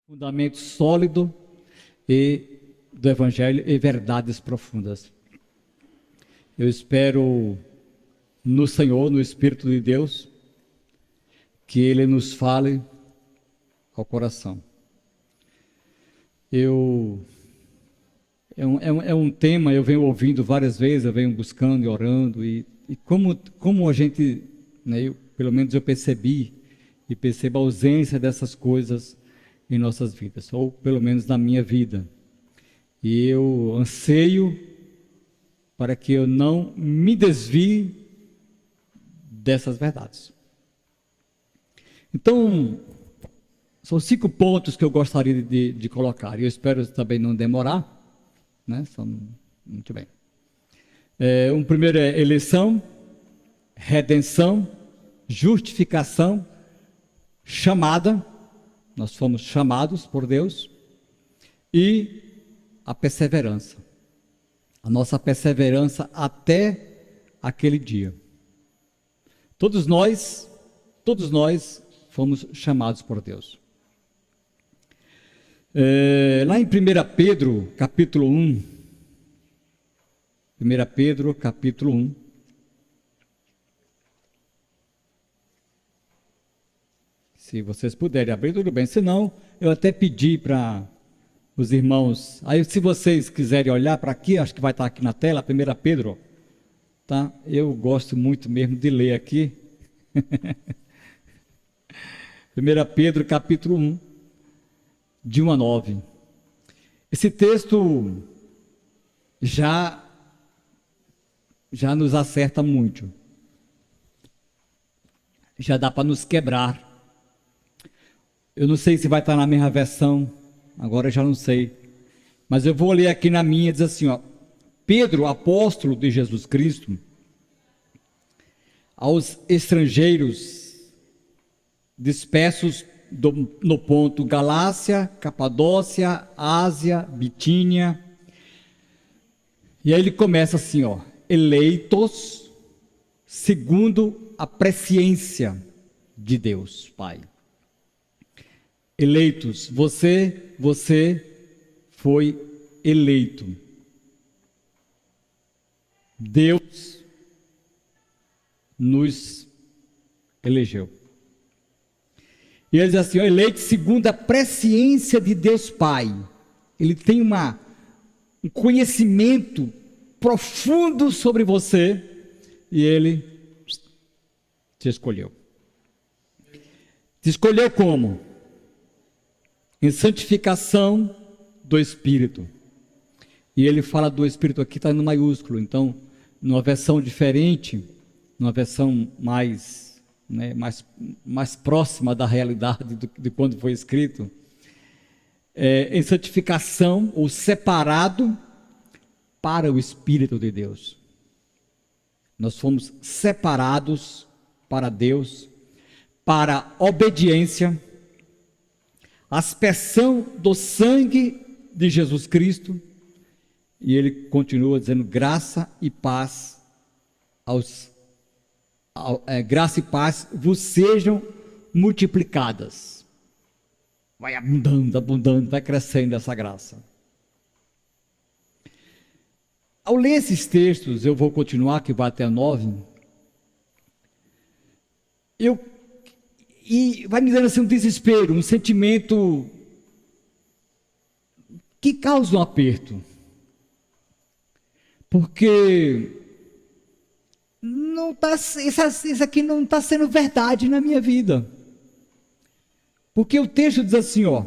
fundamento sólido e do Evangelho e verdades profundas. Eu espero no Senhor, no Espírito de Deus, que Ele nos fale ao coração. É um tema, eu venho ouvindo várias vezes, eu venho buscando e orando, e como a gente, né, pelo menos eu percebi, e percebo a ausência dessas coisas em nossas vidas, ou pelo menos na minha vida. E eu anseio para que eu não me desvie dessas verdades. Então, são 5 pontos que eu gostaria de colocar, e eu espero também não demorar, né? Muito bem. O primeiro é eleição, redenção, justificação, chamada, nós fomos chamados por Deus, e a perseverança, a nossa perseverança até aquele dia. Todos nós fomos chamados por Deus. Lá em 1 Pedro, capítulo 1, 1 Pedro, capítulo 1, se vocês puderem abrir, tudo bem, senão eu até pedi para os irmãos, aí se vocês quiserem olhar para aqui, acho que vai estar aqui na tela, 1 Pedro, tá? Eu gosto muito mesmo de ler aqui, 1 Pedro capítulo 1, de 1 a 9, esse texto já nos acerta muito, já dá para nos quebrar. Eu não sei se vai estar na mesma versão, agora eu já não sei, mas eu vou ler aqui na minha, diz assim, ó: Pedro, apóstolo de Jesus Cristo, aos estrangeiros dispersos no ponto Galácia, Capadócia, Ásia, Bitínia, e aí ele começa assim, ó: eleitos segundo a presciência de Deus Pai. Eleitos, você foi eleito. Deus nos elegeu. E ele diz assim, ó, eleito segundo a presciência de Deus Pai. Ele tem um conhecimento profundo sobre você e ele te escolheu. Te escolheu como? Em santificação do Espírito. E ele fala do Espírito aqui, está no maiúsculo, então, numa versão diferente, numa versão mais, né, mais próxima da realidade de quando foi escrito, em santificação, ou separado para o Espírito de Deus. Nós fomos separados para Deus, para obediência, aspersão do sangue de Jesus Cristo, e ele continua dizendo, graça e paz graça e paz vos sejam multiplicadas. Vai abundando, vai crescendo essa graça. Ao ler esses textos, eu vou continuar, que vai até 9, e vai me dando assim um desespero, um sentimento que causa um aperto, porque isso aqui não está sendo verdade na minha vida, porque o texto diz assim, ó: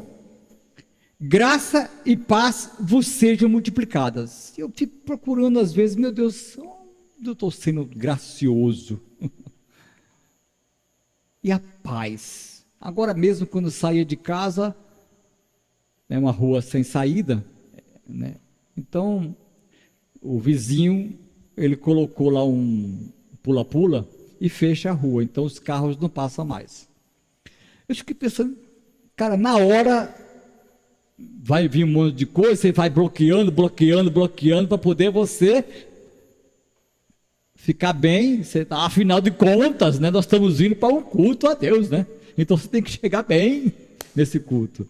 graça e paz vos sejam multiplicadas. Eu fico procurando às vezes, meu Deus, eu estou sendo gracioso. E a paz. Agora mesmo quando saía de casa, é uma rua sem saída, né? Então o vizinho, ele colocou lá um pula-pula e fecha a rua, então os carros não passam mais. Eu fiquei pensando, cara, na hora vai vir um monte de coisa, você vai bloqueando para poder você ficar bem, afinal de contas, né, nós estamos indo para um culto a Deus, né? Então você tem que chegar bem nesse culto.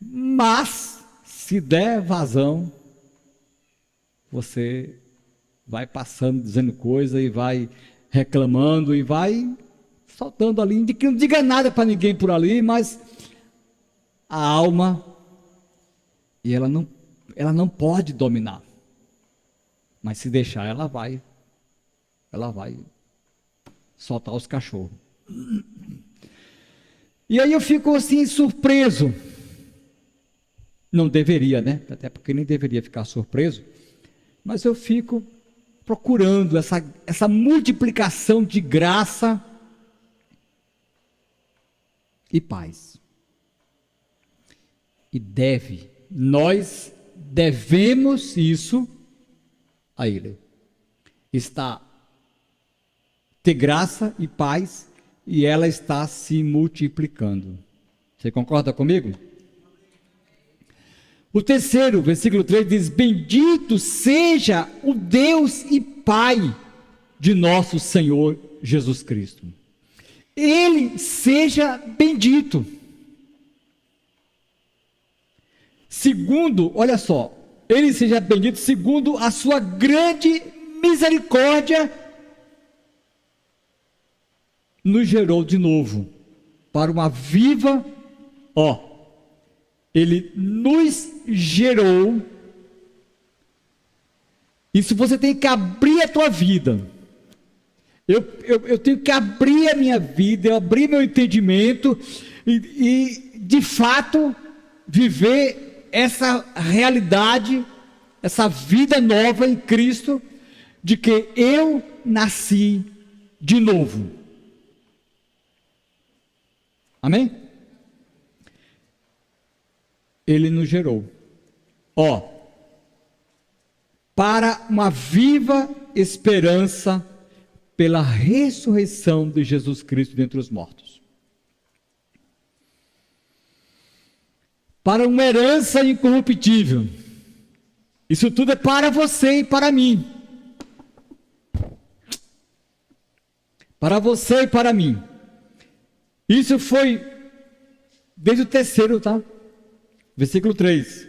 Mas, se der vazão, você vai passando, dizendo coisa e vai reclamando e vai soltando ali, que não diga nada para ninguém por ali, mas a alma, e ela não pode dominar. Mas se deixar, ela vai soltar os cachorros. E aí eu fico assim surpreso. Não deveria, né? Até porque nem deveria ficar surpreso. Mas eu fico procurando essa multiplicação de graça e paz. E nós devemos isso a Ele. Ter graça e paz, e ela está se multiplicando. Você concorda comigo? O terceiro, versículo 3 diz: bendito seja o Deus e Pai de nosso Senhor Jesus Cristo. Ele seja bendito. Segundo, olha só, ele seja bendito segundo a sua grande misericórdia, nos gerou de novo para uma viva, ele nos gerou. Isso você tem que abrir a tua vida. Eu tenho que abrir a minha vida, eu abrir meu entendimento e de fato viver essa realidade, essa vida nova em Cristo, de que eu nasci de novo. Amém? Ele nos gerou, para uma viva esperança pela ressurreição de Jesus Cristo dentre os mortos. Para uma herança incorruptível. Isso tudo é para você e para mim. Para você e para mim. Isso foi desde o terceiro, tá? Versículo 3.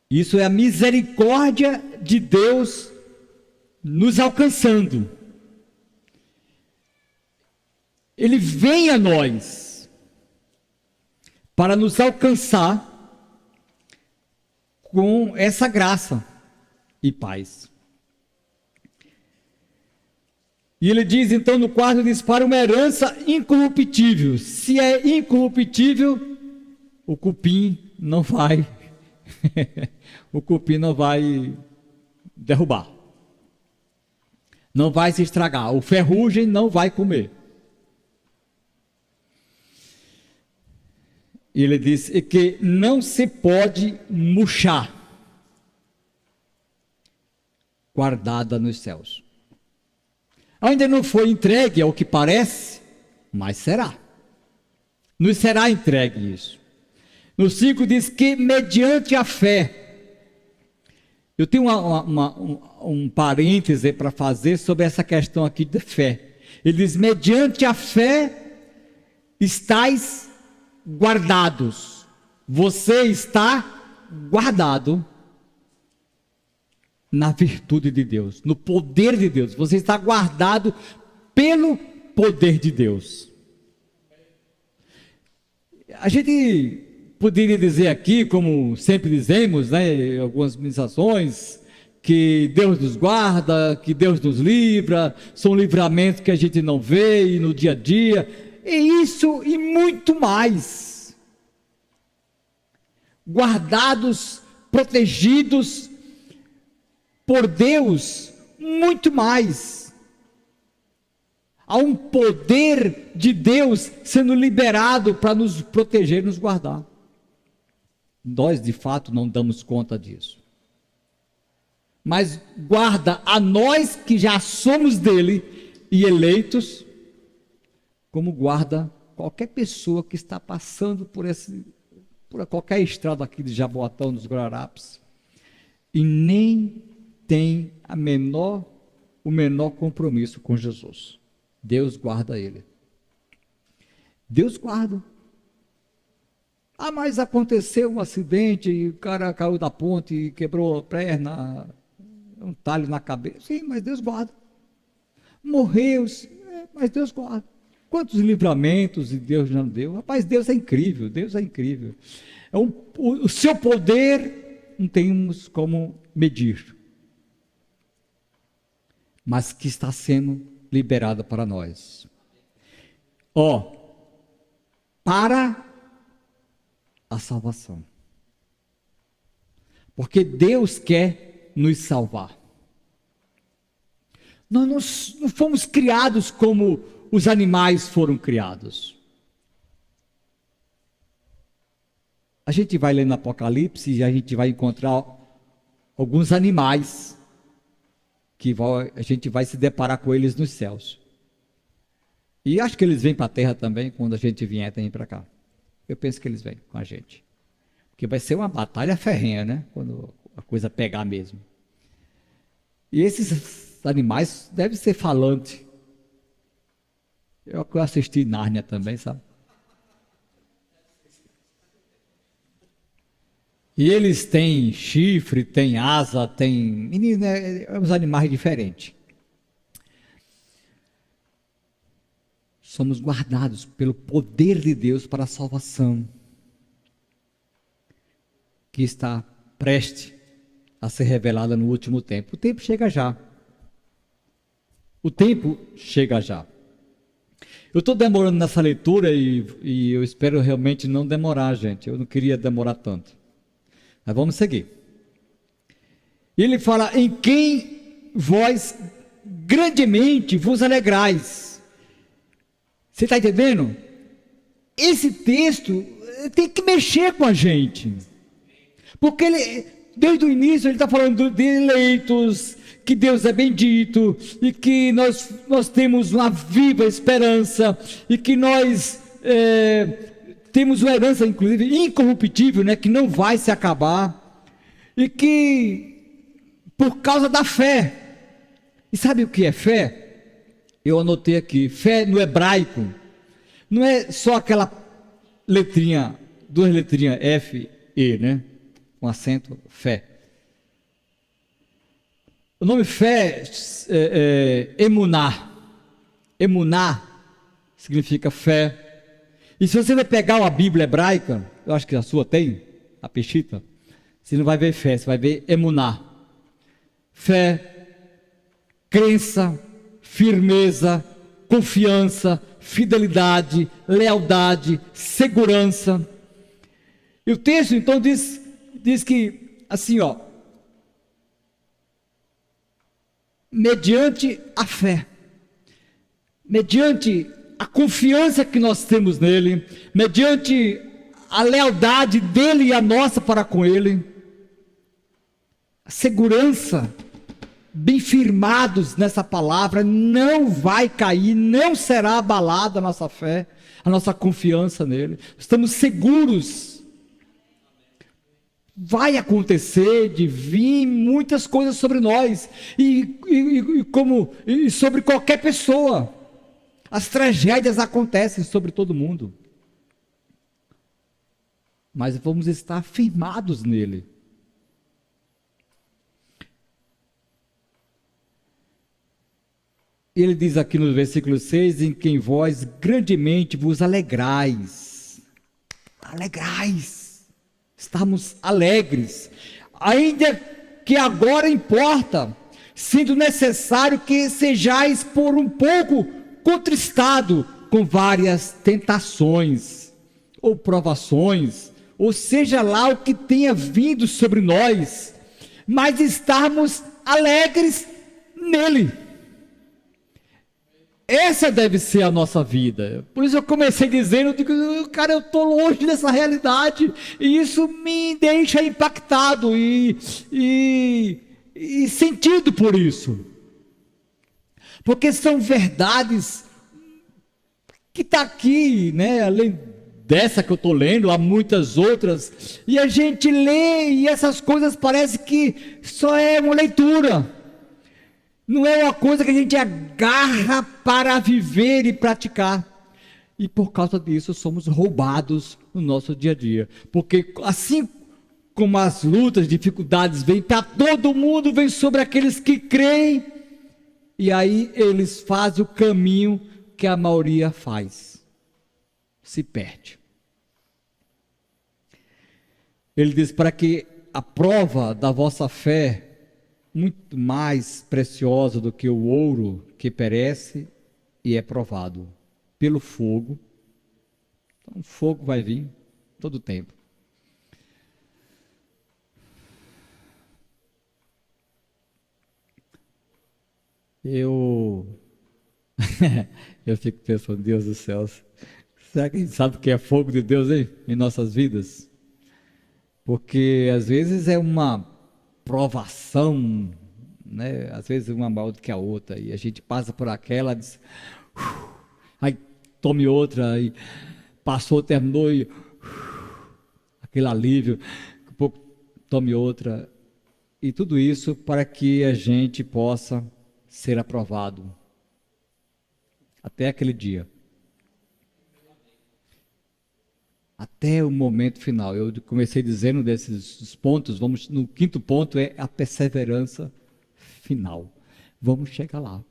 Isso é a misericórdia de Deus nos alcançando. Ele vem a nós para nos alcançar com essa graça e paz. E ele diz então no quarto, diz, para uma herança incorruptível. Se é incorruptível, o cupim não vai o cupim não vai derrubar, não vai se estragar, o ferrugem não vai comer. E ele diz que não se pode murchar, guardada nos céus. Ainda não foi entregue ao que parece, mas será. Nos será entregue isso. No 5 diz que mediante a fé. Eu tenho um parêntese para fazer sobre essa questão aqui de fé. Ele diz, mediante a fé estáis guardados. Você está guardado na virtude de Deus, no poder de Deus. Você está guardado pelo poder de Deus. A gente poderia dizer aqui, como sempre dizemos, né, em algumas ministrações, que Deus nos guarda, que Deus nos livra, são livramentos que a gente não vê no dia a dia, e isso e muito mais. Guardados, protegidos por Deus, muito mais. Há um poder de Deus sendo liberado para nos proteger e nos guardar. Nós, de fato, não damos conta disso. Mas guarda a nós que já somos dele e eleitos, como guarda qualquer pessoa que está passando por qualquer estrada aqui de Jaboatão, dos Guararapes, e nem tem o menor compromisso com Jesus. Deus guarda ele. Deus guarda. Ah, mas aconteceu um acidente, e o cara caiu da ponte e quebrou a perna, um talho na cabeça. Sim, mas Deus guarda. Morreu, mas Deus guarda. Quantos livramentos Deus já deu? Rapaz, Deus é incrível, Deus é incrível. O seu poder não temos como medir, mas que está sendo liberado para nós. Para a salvação. Porque Deus quer nos salvar. Nós não fomos criados como os animais foram criados. A gente vai ler no Apocalipse e a gente vai encontrar alguns animais que a gente vai se deparar com eles nos céus. E acho que eles vêm para a terra também, quando a gente vier também para cá. Eu penso que eles vêm com a gente. Porque vai ser uma batalha ferrenha, né? Quando a coisa pegar mesmo. E esses animais devem ser falantes. Eu assisti Nárnia também, sabe? E eles têm chifre, têm asa, têm... Menino, uns animais diferentes. Somos guardados pelo poder de Deus para a salvação, que está prestes a ser revelada no último tempo. O tempo chega já. O tempo chega já. Eu estou demorando nessa leitura e eu espero realmente não demorar, gente. Eu não queria demorar tanto. Mas vamos seguir. Ele fala: em quem vós grandemente vos alegrais. Você está entendendo? Esse texto tem que mexer com a gente. Porque desde o início ele está falando de eleitos, que Deus é bendito, e que nós temos uma viva esperança, e que nós temos uma herança, inclusive, incorruptível, né, que não vai se acabar, e que, por causa da fé, e sabe o que é fé? Eu anotei aqui, fé no hebraico, não é só aquela letrinha, duas letrinhas F, E, né, com acento, fé. O nome fé é emuná. Emuná significa fé. E se você vai pegar a Bíblia hebraica, eu acho que a sua tem, a Peshita, você não vai ver fé, você vai ver emuná. Fé, crença, firmeza, confiança, fidelidade, lealdade, segurança. E o texto então diz que assim, mediante a fé, mediante a confiança que nós temos nele, mediante a lealdade dele e a nossa para com ele, a segurança, bem firmados nessa palavra, não vai cair, não será abalada a nossa fé, a nossa confiança nele. Estamos seguros. Vai acontecer de vir muitas coisas sobre nós e sobre qualquer pessoa. As tragédias acontecem sobre todo mundo, mas vamos estar firmados nele. Ele diz aqui no versículo 6, em quem vós grandemente vos alegrais. Alegrais. Estamos alegres. Ainda que agora importa, sendo necessário que sejais por um pouco contristado com várias tentações, ou provações, ou seja lá o que tenha vindo sobre nós, mas estarmos alegres nele. Essa deve ser a nossa vida. Por isso eu comecei dizendo, cara, eu estou longe dessa realidade, e isso me deixa impactado e sentido por isso. Porque são verdades que está aqui, né? Além dessa que eu estou lendo, há muitas outras, e a gente lê e essas coisas parece que só é uma leitura. Não é uma coisa que a gente agarra para viver e praticar. E por causa disso somos roubados no nosso dia a dia. Porque assim como as lutas, dificuldades vêm para todo mundo, vem sobre aqueles que creem, e aí eles fazem o caminho que a maioria faz, se perde. Ele diz: para que a prova da vossa fé, muito mais preciosa do que o ouro que perece e é provado pelo fogo. Então o fogo vai vir todo o tempo. Eu fico pensando, Deus do céu, será que a gente sabe o que é fogo de Deus, hein, em nossas vidas? Porque às vezes é uma provação, né? Às vezes uma maior do que a outra, e a gente passa por aquela, diz, aí tome outra, aí passou, terminou, e aquele alívio, um pouco tome outra, e tudo isso para que a gente possa ser aprovado até aquele dia, até o momento final. Eu comecei dizendo desses pontos, vamos no quinto ponto, é a perseverança final. Vamos chegar lá.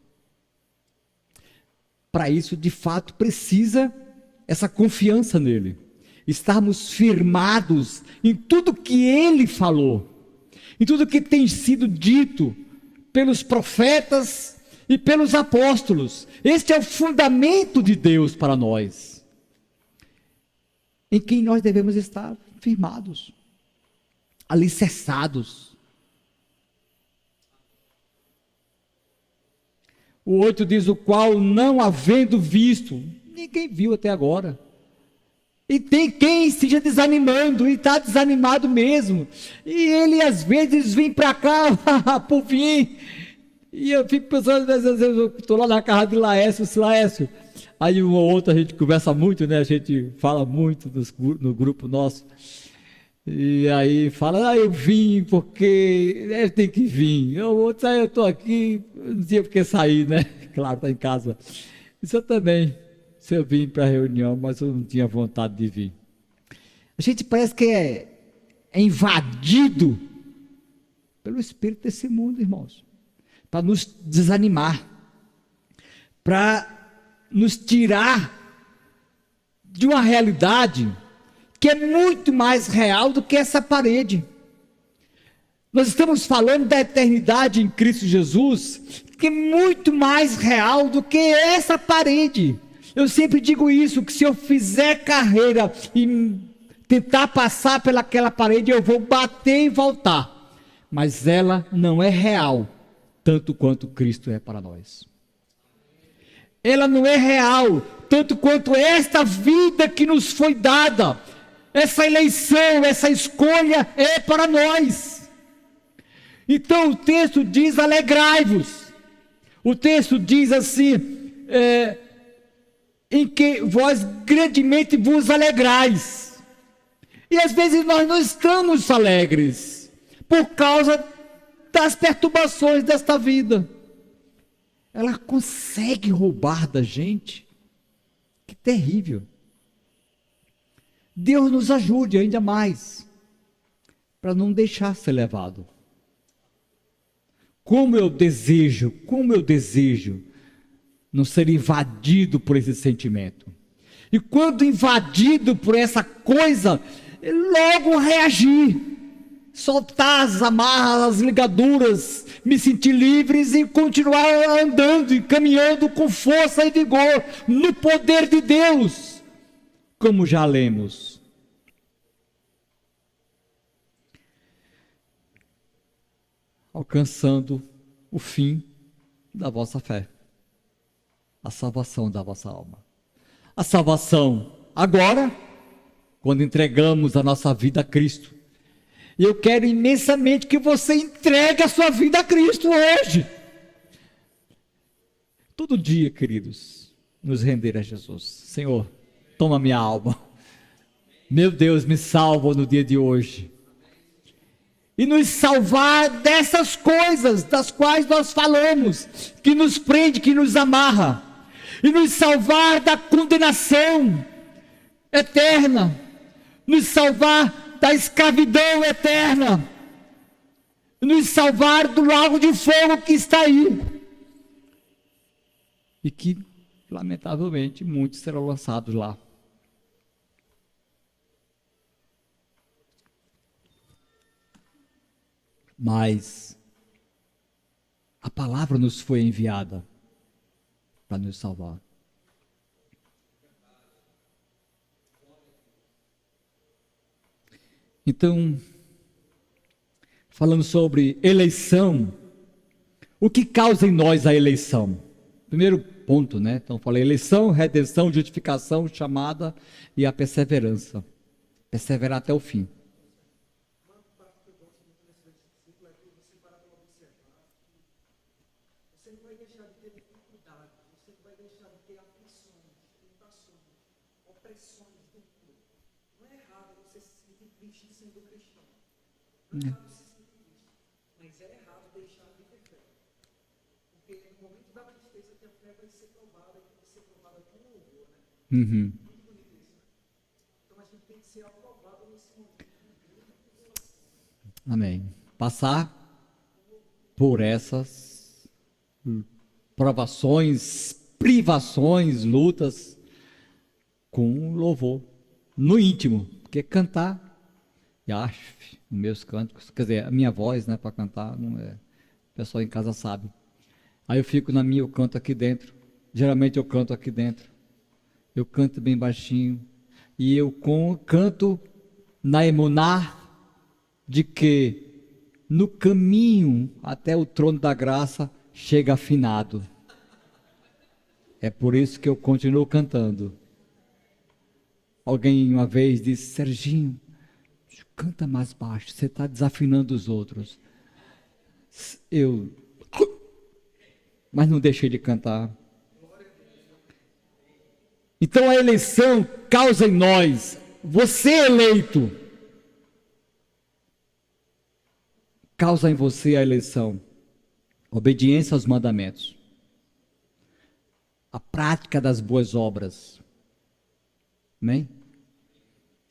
Para isso, de fato, precisa essa confiança nele, estarmos firmados em tudo que ele falou, em tudo que tem sido dito pelos profetas e pelos apóstolos. Este é o fundamento de Deus para nós, em quem nós devemos estar firmados, alicerçados. O 8 diz: o qual não havendo visto, ninguém viu até agora. E tem quem esteja desanimando, e está desanimado mesmo. E ele às vezes vem para cá, por vir. E eu fico pensando, às vezes eu estou lá na casa de Laércio. Aí uma ou outra a gente conversa muito, né? A gente fala muito no grupo nosso. E aí fala: eu vim porque ele tem que vir. Eu estou aqui, não tinha porque sair, né? Claro, está em casa. Isso eu também. Se eu vim para a reunião, mas eu não tinha vontade de vir. A gente parece que é invadido pelo espírito desse mundo, irmãos, para nos desanimar, para nos tirar de uma realidade que é muito mais real do que essa parede. Nós estamos falando da eternidade em Cristo Jesus, que é muito mais real do que essa parede. Eu sempre digo isso, que se eu fizer carreira e tentar passar pelaquela parede, eu vou bater e voltar. Mas ela não é real, tanto quanto Cristo é para nós. Ela não é real, tanto quanto esta vida que nos foi dada. Essa eleição, essa escolha é para nós. Então o texto diz: alegrai-vos. O texto diz assim, em que vós grandemente vos alegrais. E às vezes nós não estamos alegres, por causa das perturbações desta vida. Ela consegue roubar da gente. Que terrível. Deus nos ajude ainda mais, para não deixar ser levado. Como eu desejo não ser invadido por esse sentimento. E quando invadido por essa coisa, logo reagir, soltar as amarras, as ligaduras, me sentir livres e continuar andando e caminhando com força e vigor no poder de Deus, como já lemos. Alcançando o fim da vossa fé, a salvação da vossa alma. A salvação agora, quando entregamos a nossa vida a Cristo. E eu quero imensamente que você entregue a sua vida a Cristo hoje. Todo dia, queridos, nos render a Jesus. Senhor, toma minha alma. Meu Deus, me salva no dia de hoje. E nos salvar dessas coisas das quais nós falamos, que nos prende, que nos amarra. E nos salvar da condenação eterna, nos salvar da escravidão eterna, nos salvar do lago de fogo que está aí. E que, lamentavelmente, muitos serão lançados lá. Mas a palavra nos foi enviada para nos salvar. Então, falando sobre eleição, o que causa em nós a eleição? Primeiro ponto, né? Então, falei eleição, redenção, justificação, chamada e a perseverança. Perseverar até o fim. Você não vai deixar de ter dificuldade, você não vai deixar de ter aflições, tentações, opressões dentro. Não é errado você se sentir triste sendo cristão. Não é errado se sentir triste. Mas é errado deixar de ter fé. Porque no momento da tristeza que a fé vai ser provada, que vai ser provada com louvor, né? Uhum. Muito bonito isso, né? Então a gente tem que ser aprovado nesse momento. Amém. Passar por essas provações, privações, lutas com louvor no íntimo, porque cantar, e acho, meus cânticos, quer dizer, a minha voz, né, para cantar, não é, o pessoal em casa sabe. Aí eu fico na minha, eu canto aqui dentro. Geralmente eu canto aqui dentro. Eu canto bem baixinho e eu canto na emuná de que no caminho até o trono da graça chega afinado. É por isso que eu continuo cantando. Alguém uma vez disse: Serginho, canta mais baixo, você está desafinando os outros. Mas não deixei de cantar. Então a eleição causa em nós, você eleito, causa em você a eleição, obediência aos mandamentos, a prática das boas obras, amém?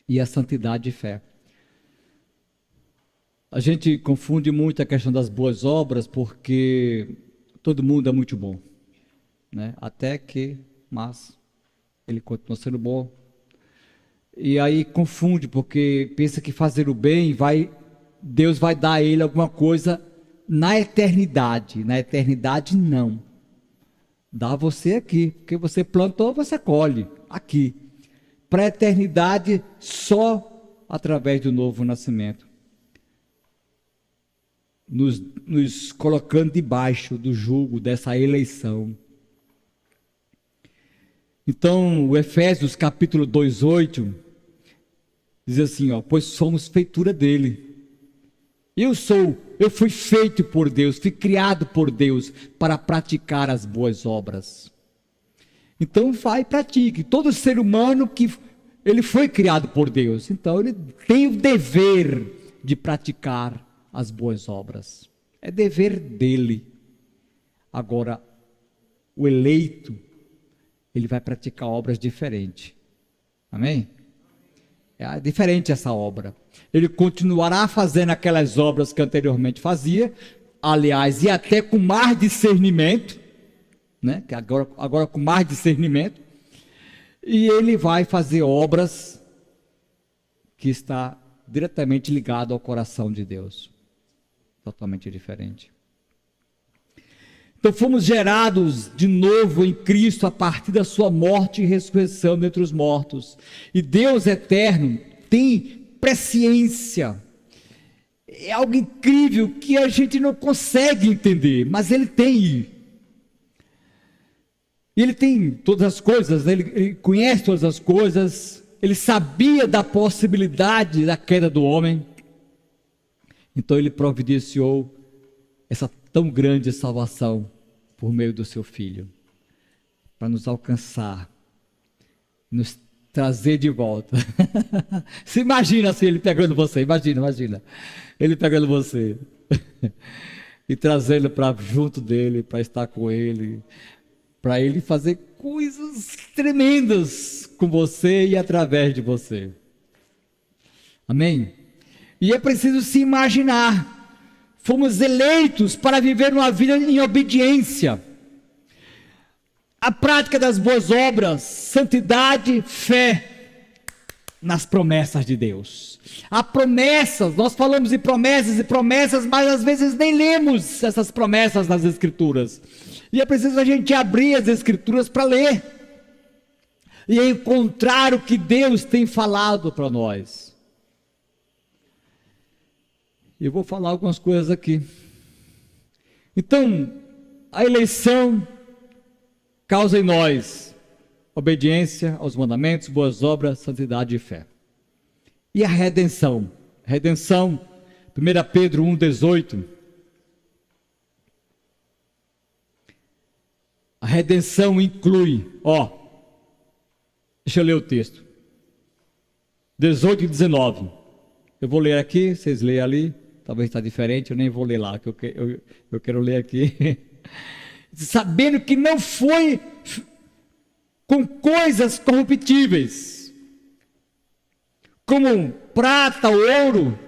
E a santidade de fé. A gente confunde muito a questão das boas obras porque todo mundo é muito bom, né? Mas ele continua sendo bom. E aí confunde porque pensa que fazer o bem Deus vai dar a ele alguma coisa na eternidade. Na eternidade não. Dá você aqui, porque você plantou, você colhe aqui. Para a eternidade só através do novo nascimento. Nos colocando debaixo do jugo dessa eleição. Então, o Efésios capítulo 2:8 diz assim, pois somos feitura dele. Eu fui feito por Deus, fui criado por Deus para praticar as boas obras. Então vai e pratique. Todo ser humano ele foi criado por Deus, então ele tem o dever de praticar as boas obras. É dever dele. Agora, o eleito, ele vai praticar obras diferentes. Amém? É diferente essa obra. Ele continuará fazendo aquelas obras que anteriormente fazia, aliás, e até com mais discernimento, né? Que agora com mais discernimento, e ele vai fazer obras que está diretamente ligado ao coração de Deus. Totalmente diferente. Então fomos gerados de novo em Cristo a partir da sua morte e ressurreição dentre os mortos. E Deus eterno tem presciência. É algo incrível que a gente não consegue entender, mas Ele tem. Ele tem todas as coisas, né? Ele conhece todas as coisas. Ele sabia da possibilidade da queda do homem. Então Ele providenciou essa tão grande salvação por meio do seu Filho, para nos alcançar, nos trazer de volta. Se imagina assim, Ele pegando você, imagina, Ele pegando você, e trazendo para junto dEle, para estar com Ele, para Ele fazer coisas tremendas com você e através de você. Amém? E é preciso se imaginar. Fomos eleitos para viver uma vida em obediência. A prática das boas obras, santidade, fé nas promessas de Deus. Há promessas, nós falamos de promessas e promessas, mas às vezes nem lemos essas promessas nas Escrituras. E é preciso a gente abrir as Escrituras para ler e encontrar o que Deus tem falado para nós. Eu vou falar algumas coisas aqui. Então, a eleição causa em nós obediência aos mandamentos, boas obras, santidade e fé. E a redenção? Redenção, 1 Pedro 1,18. A redenção inclui, deixa eu ler o texto. 18 e 19. Eu vou ler aqui, vocês leem ali. Talvez está diferente, eu nem vou ler lá, que eu quero ler aqui. Sabendo que não foi com coisas corruptíveis, como prata ou ouro,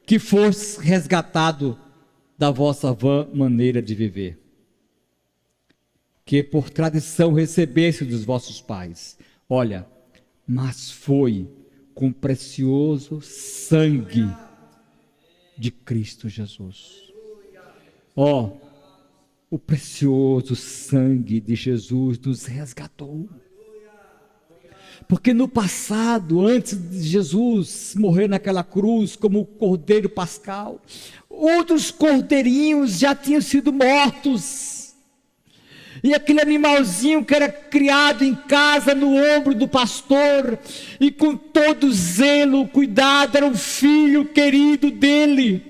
que fosse resgatado da vossa vã maneira de viver, que por tradição recebesse dos vossos pais. Olha, mas foi com precioso sangue de Cristo Jesus. O precioso sangue de Jesus nos resgatou. Porque no passado, antes de Jesus morrer naquela cruz como o cordeiro pascal, outros cordeirinhos já tinham sido mortos. E aquele animalzinho que era criado em casa, no ombro do pastor, e com todo zelo, cuidado, era um filho querido dele.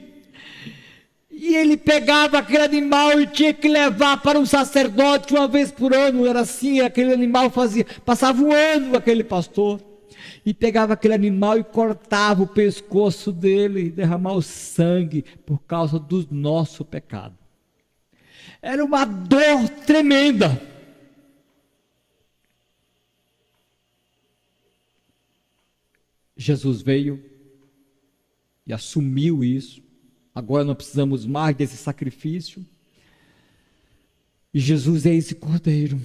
E ele pegava aquele animal e tinha que levar para um sacerdote uma vez por ano. Era assim, aquele animal passava um ano aquele pastor. E pegava aquele animal e cortava o pescoço dele, e derramava o sangue por causa do nosso pecado. Era uma dor tremenda. Jesus veio e assumiu isso. Agora não precisamos mais desse sacrifício. E Jesus é esse cordeiro.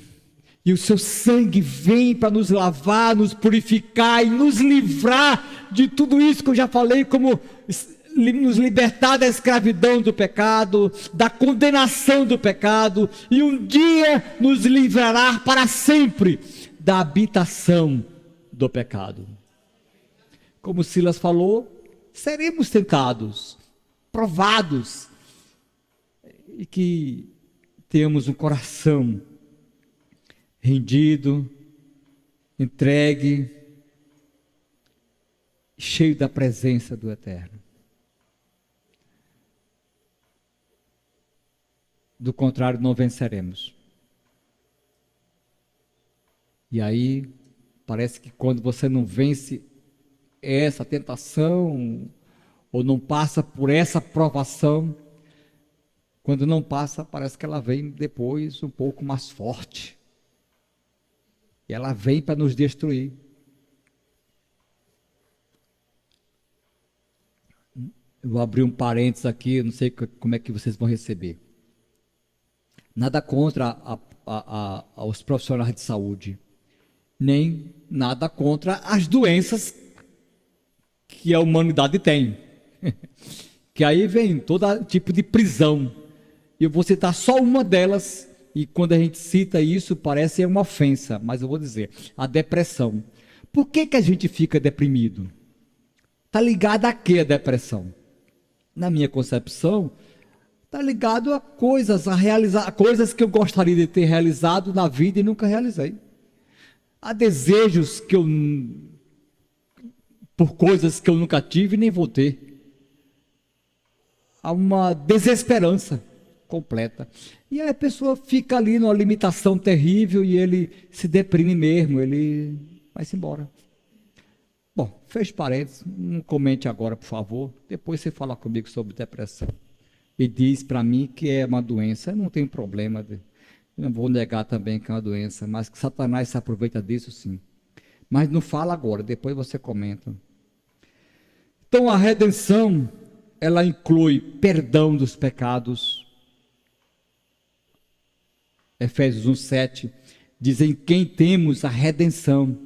E o seu sangue vem para nos lavar, nos purificar e nos livrar de tudo isso que eu já falei, como nos libertar da escravidão do pecado, da condenação do pecado, e um dia nos livrará para sempre da habitação do pecado. Como Silas falou, seremos tentados, provados, e que tenhamos um coração rendido, entregue, cheio da presença do Eterno. Do contrário, não venceremos. E aí, parece que quando você não vence essa tentação, ou não passa por essa provação, quando não passa, parece que ela vem depois um pouco mais forte. E ela vem para nos destruir. Eu vou abrir um parênteses aqui, não sei como é que vocês vão receber. Nada contra os profissionais de saúde, nem nada contra as doenças que a humanidade tem. Que aí vem todo tipo de prisão. E eu vou citar só uma delas, e quando a gente cita isso, parece uma ofensa, mas eu vou dizer, a depressão. Por que a gente fica deprimido? Está ligado a quê a depressão? Na minha concepção, está ligado a coisas, a realizar, coisas que eu gostaria de ter realizado na vida e nunca realizei. Há desejos por coisas que eu nunca tive e nem vou ter. Há uma desesperança completa. E aí a pessoa fica ali numa limitação terrível e ele se deprime mesmo, ele vai-se embora. Bom, feche parênteses, não comente agora, por favor. Depois você fala comigo sobre depressão. E diz para mim que é uma doença. Eu não tenho problema, não vou negar também que é uma doença, mas que Satanás se aproveita disso, sim. Mas não fala agora, depois você comenta. Então a redenção, ela inclui perdão dos pecados. Efésios 1:7 diz: em quem temos a redenção.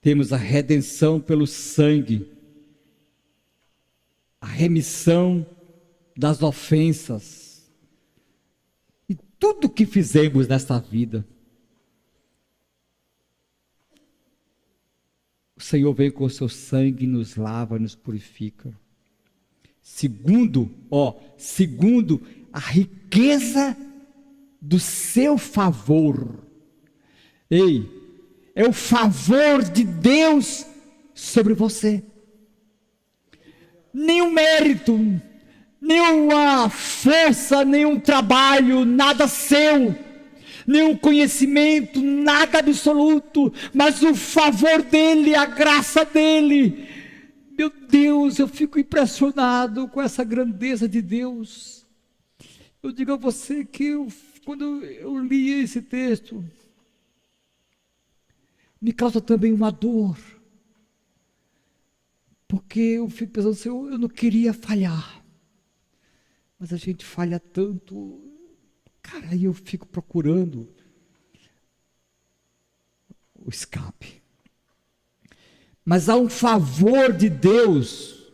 Temos a redenção pelo sangue, a remissão das ofensas e tudo que fizemos nesta vida. O Senhor vem com o seu sangue, nos lava, nos purifica. Segundo a riqueza do seu favor. É o favor de Deus sobre você. Nenhum mérito, nenhuma força, nenhum trabalho, nada seu, nenhum conhecimento, nada absoluto, mas o favor dele, a graça dele. Meu Deus, eu fico impressionado com essa grandeza de Deus. Eu digo a você que quando eu li esse texto, me causa também uma dor, porque eu fico pensando, Senhor, eu não queria falhar, mas a gente falha tanto, cara, aí eu fico procurando o escape. Mas há um favor de Deus,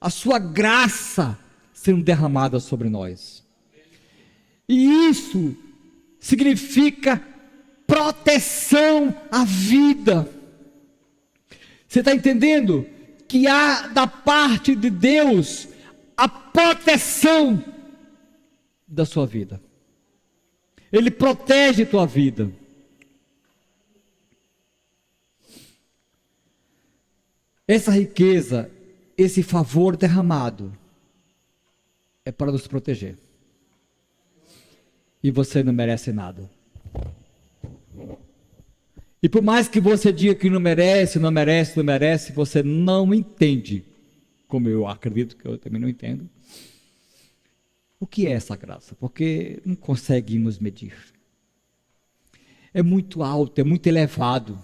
a sua graça sendo derramada sobre nós, e isso significa proteção à vida. Você está entendendo? Que há da parte de Deus a proteção da sua vida. Ele protege tua vida. Essa riqueza, esse favor derramado é para nos proteger. E você não merece nada. E por mais que você diga que não merece, você não entende, como eu acredito que eu também não entendo, o que é essa graça, porque não conseguimos medir. É muito alto, é muito elevado,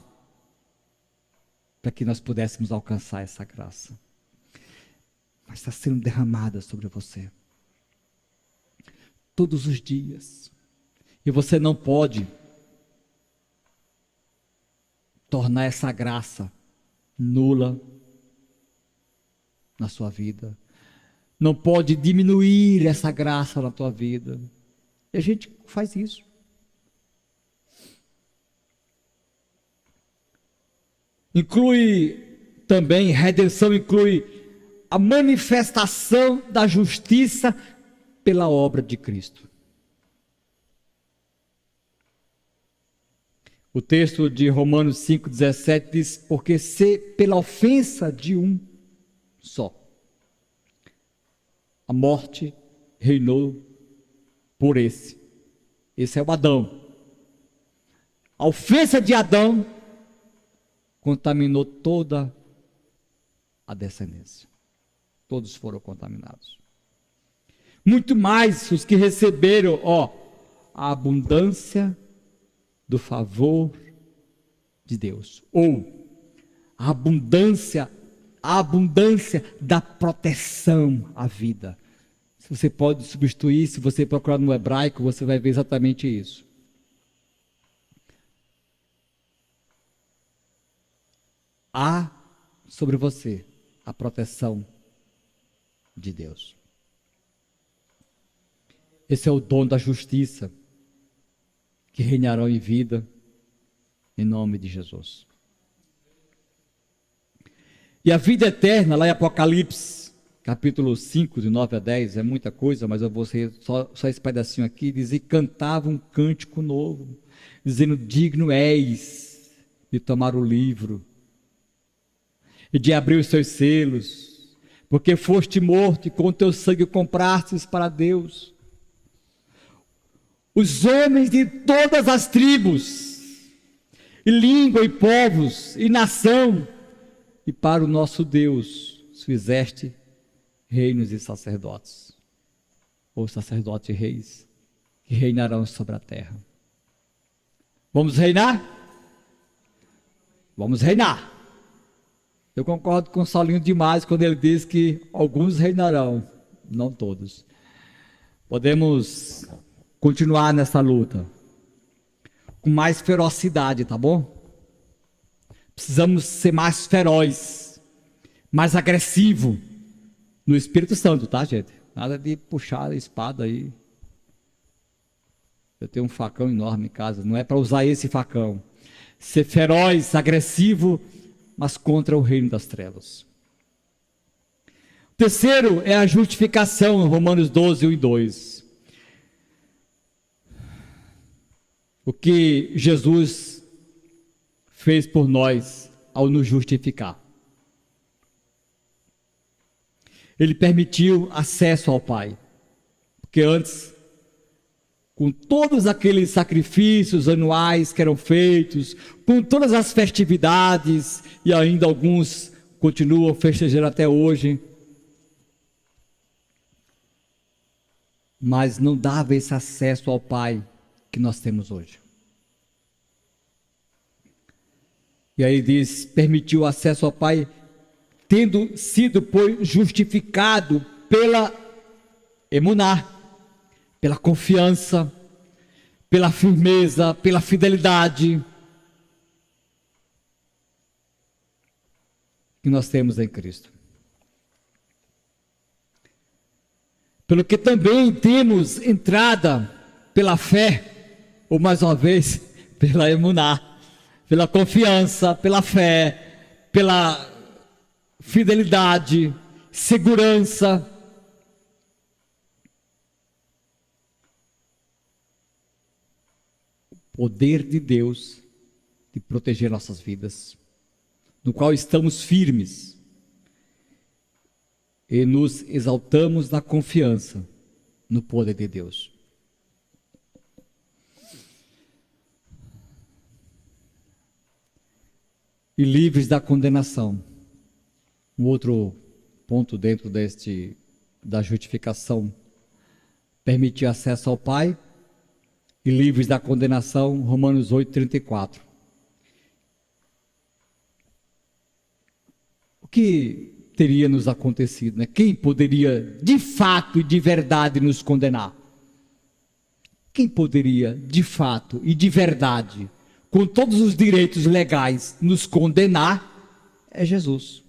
para que nós pudéssemos alcançar essa graça. Mas está sendo derramada sobre você, todos os dias, e você não pode tornar essa graça nula na sua vida. Não pode diminuir essa graça na tua vida. E a gente faz isso. Redenção inclui a manifestação da justiça pela obra de Cristo. O texto de Romanos 5,17 diz: porque se pela ofensa de um só, a morte reinou por esse é o Adão. A ofensa de Adão contaminou toda a descendência. Todos foram contaminados. Muito mais os que receberam, a abundância do favor de Deus, ou a abundância da proteção à vida. Se você pode substituir, se você procurar no hebraico, você vai ver exatamente isso. Há sobre você a proteção de Deus. Esse é o dom da justiça, que reinarão em vida, em nome de Jesus. E a vida eterna, lá em Apocalipse, capítulo 5, de 9 a 10, é muita coisa, mas eu vou ser só esse pedacinho aqui, diz: e cantava um cântico novo, dizendo: digno és de tomar o livro, e de abrir os seus selos, porque foste morto e com teu sangue comprastes para Deus os homens de todas as tribos, e língua, e povos, e nação, e para o nosso Deus fizeste reinos e sacerdotes, ou sacerdotes e reis, que reinarão sobre a terra. Vamos reinar? Vamos reinar. Eu concordo com o Saulinho demais quando ele diz que alguns reinarão, não todos. Podemos continuar nessa luta com mais ferocidade, tá bom? Precisamos ser mais feroz, mais agressivo no Espírito Santo, tá, gente? Nada de puxar a espada aí. Eu tenho um facão enorme em casa, não é para usar esse facão. Ser feroz, agressivo, mas contra o reino das trevas. O terceiro é a justificação, Romanos 12, 1 e 2. O que Jesus fez por nós ao nos justificar. Ele permitiu acesso ao Pai. Porque antes, com todos aqueles sacrifícios anuais que eram feitos, com todas as festividades, e ainda alguns continuam festejando até hoje, mas não dava esse acesso ao Pai que nós temos hoje. E aí diz, permitiu acesso ao Pai, tendo sido, pois, justificado pela emuná, pela confiança, pela firmeza, pela fidelidade que nós temos em Cristo. Pelo que também temos entrada pela fé, ou mais uma vez, pela emuná, pela confiança, pela fé, pela fidelidade, segurança. O poder de Deus de proteger nossas vidas, no qual estamos firmes e nos exaltamos na confiança no poder de Deus. E livres da condenação. Um outro ponto dentro da justificação, permitir acesso ao Pai, e livres da condenação, Romanos 8, 34. O que teria nos acontecido, né? Quem poderia de fato e de verdade nos condenar? Quem poderia de fato e de verdade, com todos os direitos legais, nos condenar? É Jesus.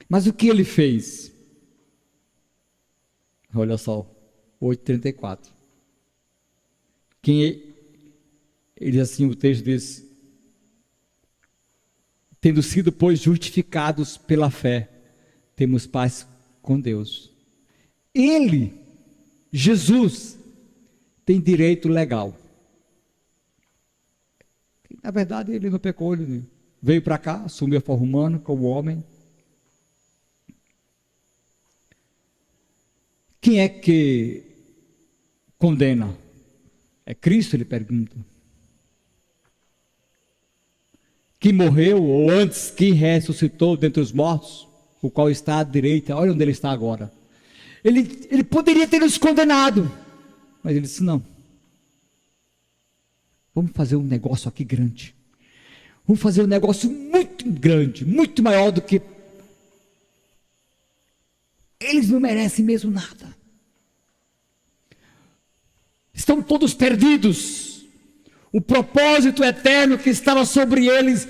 Mas o que ele fez? Olha só, 8:34. Ele diz assim, o texto diz, tendo sido, pois, justificados pela fé, temos paz com Deus. Ele, Jesus, tem direito legal. Na verdade, ele não pecou, ele veio para cá, assumiu a forma humana como homem. Quem é que condena? É Cristo, ele pergunta. Que morreu, ou antes, que ressuscitou dentre os mortos, o qual está à direita, olha onde ele está agora. Ele poderia ter nos condenado, mas ele disse, não. Vamos fazer um negócio aqui grande. Vamos fazer um negócio muito grande, muito maior do que... Eles não merecem mesmo nada. Estão todos perdidos. O propósito eterno que estava sobre eles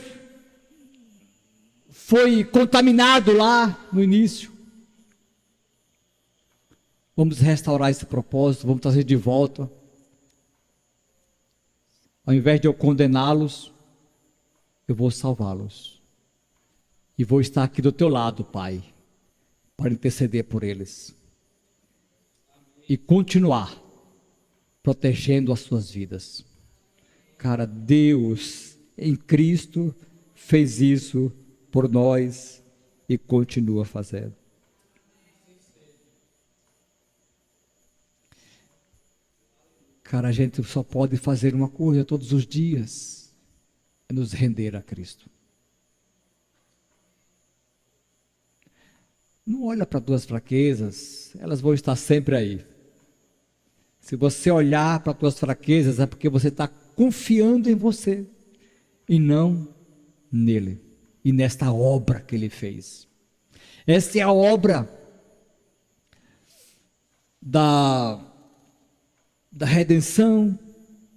foi contaminado lá no início. Vamos restaurar esse propósito, vamos trazer de volta. Ao invés de eu condená-los, eu vou salvá-los. E vou estar aqui do teu lado, Pai, para interceder por eles. E continuar protegendo as suas vidas. Cara, Deus em Cristo fez isso por nós e continua fazendo. Cara, a gente só pode fazer uma coisa todos os dias, é nos render a Cristo. Não olha para as tuas fraquezas, elas vão estar sempre aí. Se você olhar para as tuas fraquezas, é porque você está confiando em você e não nele e nesta obra que ele fez. Esta é a obra da redenção,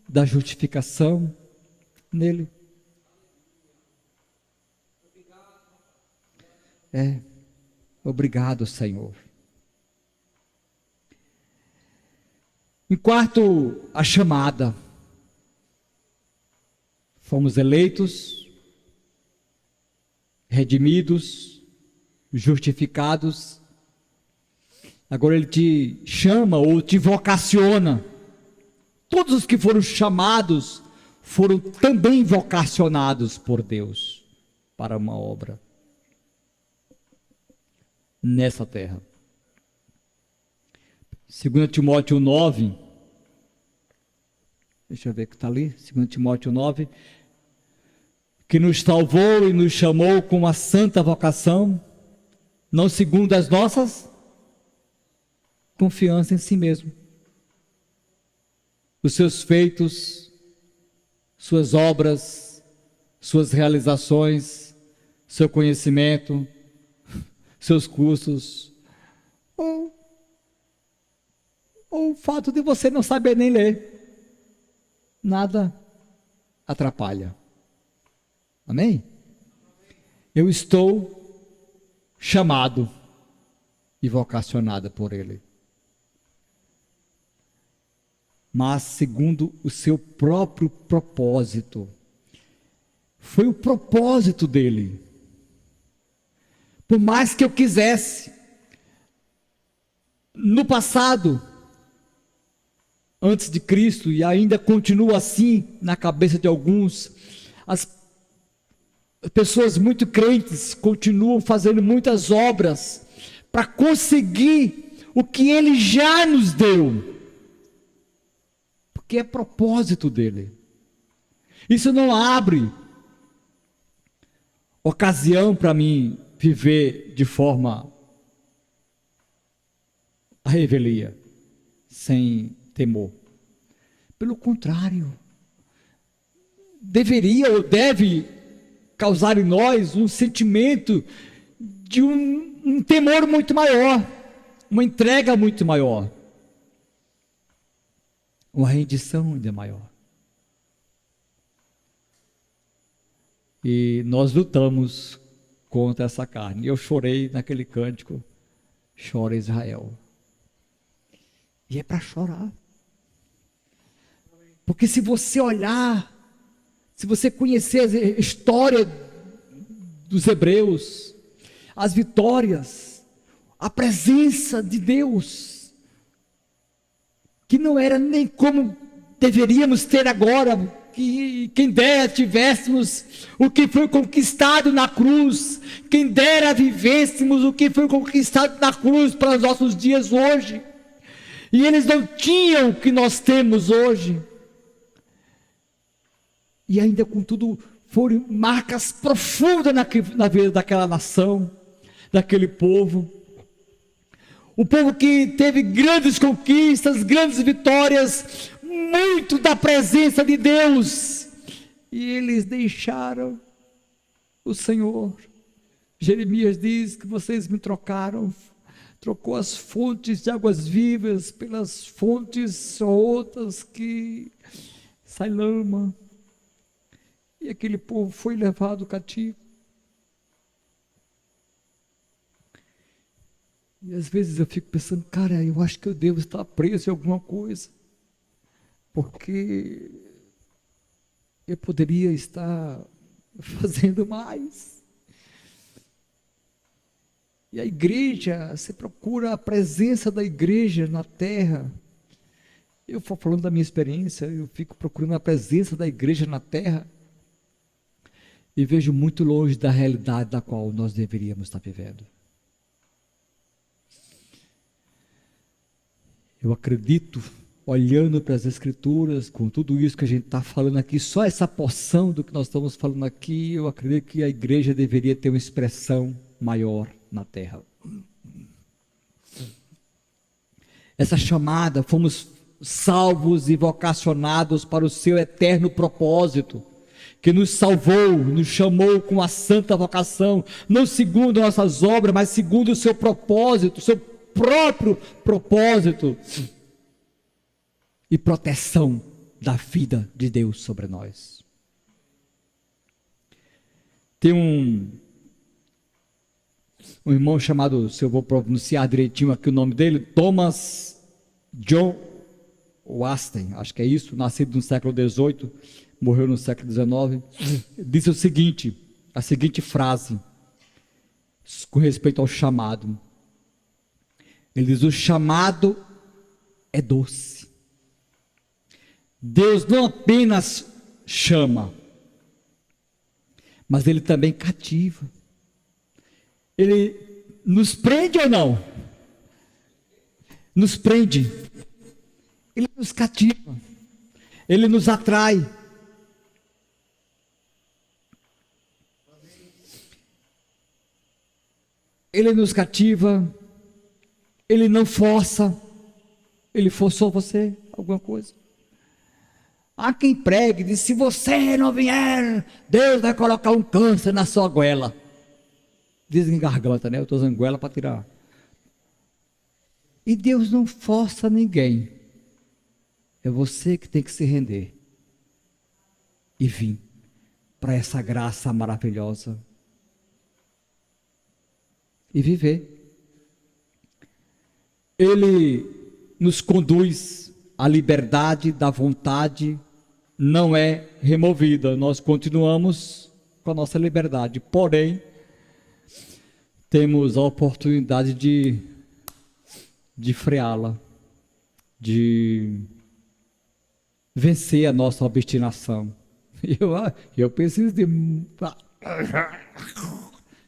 da justificação nele. Obrigado, Senhor. Em quarto, a chamada. Fomos eleitos, redimidos, justificados. Agora ele te chama ou te vocaciona. Todos os que foram chamados foram também vocacionados por Deus para uma obra nessa terra. 2 Timóteo 9, deixa eu ver o que está ali, 2 Timóteo 9, que nos salvou e nos chamou com uma santa vocação, não segundo as nossas confiança em si mesmo. Os seus feitos, suas obras, suas realizações, seu conhecimento, seus cursos, ou o fato de você não saber nem ler, nada atrapalha. Amém? Eu estou chamado e vocacionado por Ele, mas segundo o seu próprio propósito. Foi o propósito dele. Por mais que eu quisesse, no passado, antes de Cristo, e ainda continua assim na cabeça de alguns, as pessoas muito crentes continuam fazendo muitas obras para conseguir o que Ele já nos deu, porque é propósito dele. Isso não abre ocasião para mim viver de forma à revelia, sem temor. Pelo contrário, deveria ou deve causar em nós um sentimento de um temor muito maior, uma entrega muito maior, uma rendição ainda maior. E nós lutamos contra essa carne. Eu chorei naquele cântico, chora Israel. E é para chorar. Porque se você olhar, se você conhecer a história dos hebreus, as vitórias, a presença de Deus, que não era nem como deveríamos ter agora, que quem dera tivéssemos o que foi conquistado na cruz, quem dera vivêssemos o que foi conquistado na cruz para os nossos dias hoje, e eles não tinham o que nós temos hoje, e ainda contudo foram marcas profundas na vida daquela nação, daquele povo, o povo que teve grandes conquistas, grandes vitórias, muito da presença de Deus, e eles deixaram o Senhor. Jeremias diz que vocês me trocou as fontes de águas vivas pelas fontes outras que sai lama, e aquele povo foi levado cativo. E às vezes eu fico pensando, cara, eu acho que eu devo estar preso em alguma coisa, porque eu poderia estar fazendo mais. E a igreja, você procura a presença da igreja na terra. Eu estou falando da minha experiência, eu fico procurando a presença da igreja na terra e vejo muito longe da realidade da qual nós deveríamos estar vivendo. Eu acredito, olhando para as Escrituras, com tudo isso que a gente está falando aqui, só essa porção do que nós estamos falando aqui, eu acredito que a igreja deveria ter uma expressão maior na terra. Essa chamada, fomos salvos e vocacionados para o seu eterno propósito, que nos salvou, nos chamou com a santa vocação, não segundo nossas obras, mas segundo o seu propósito, o seu próprio propósito e proteção da vida de Deus sobre nós. Tem um irmão chamado, se eu vou pronunciar direitinho aqui o nome dele, Thomas John Wasten, acho que é isso, nascido no século XVIII, morreu no século XIX, disse a seguinte frase, com respeito ao chamado. Ele diz: o chamado é doce. Deus não apenas chama, mas Ele também cativa. Ele nos prende ou não? Nos prende. Ele nos cativa. Ele nos atrai. Ele nos cativa. Ele não força. Ele forçou você alguma coisa? Há quem pregue e diz: se você não vier, Deus vai colocar um câncer na sua goela. Dizem garganta, né? Eu estou usando goela para tirar. E Deus não força ninguém. É você que tem que se render e vir para essa graça maravilhosa e viver. Ele nos conduz, a liberdade da vontade não é removida, nós continuamos com a nossa liberdade, porém temos a oportunidade de freá-la, de vencer a nossa obstinação. Eu preciso de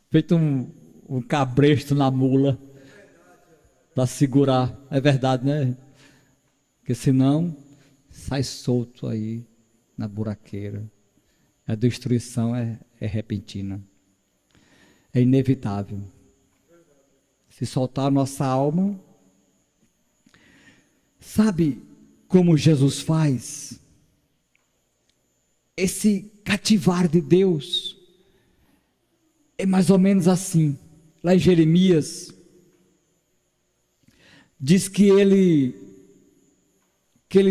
feito um cabresto na mula para segurar, é verdade, né? Porque senão sai solto aí na buraqueira. A destruição é repentina, é inevitável. Se soltar a nossa alma, sabe como Jesus faz? Esse cativar de Deus é mais ou menos assim. Lá em Jeremias diz que ele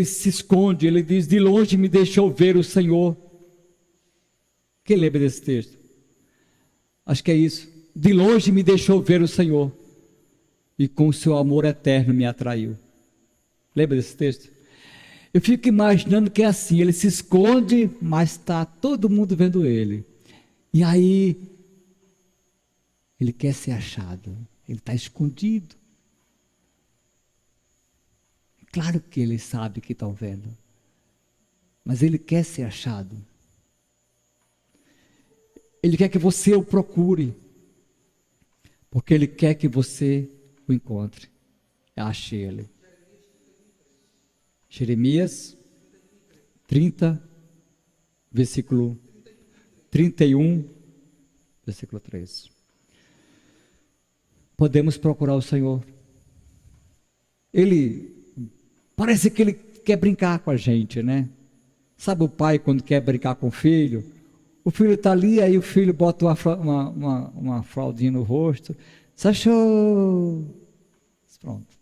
se esconde, ele diz: de longe me deixou ver o Senhor. Quem lembra desse texto? Acho que é isso. De longe me deixou ver o Senhor, e com o seu amor eterno me atraiu. Lembra desse texto? Eu fico imaginando que é assim, ele se esconde, mas está todo mundo vendo ele. E aí, ele quer ser achado, ele está escondido. Claro que ele sabe que estão vendo, mas ele quer ser achado. Ele quer que você o procure, porque ele quer que você o encontre, ache ele. Jeremias 30, versículo 31, versículo 3. Podemos procurar o Senhor. Ele parece que ele quer brincar com a gente, né? Sabe o pai quando quer brincar com o filho? O filho está ali, aí o filho bota uma fraldinha no rosto. Você achou? Pronto.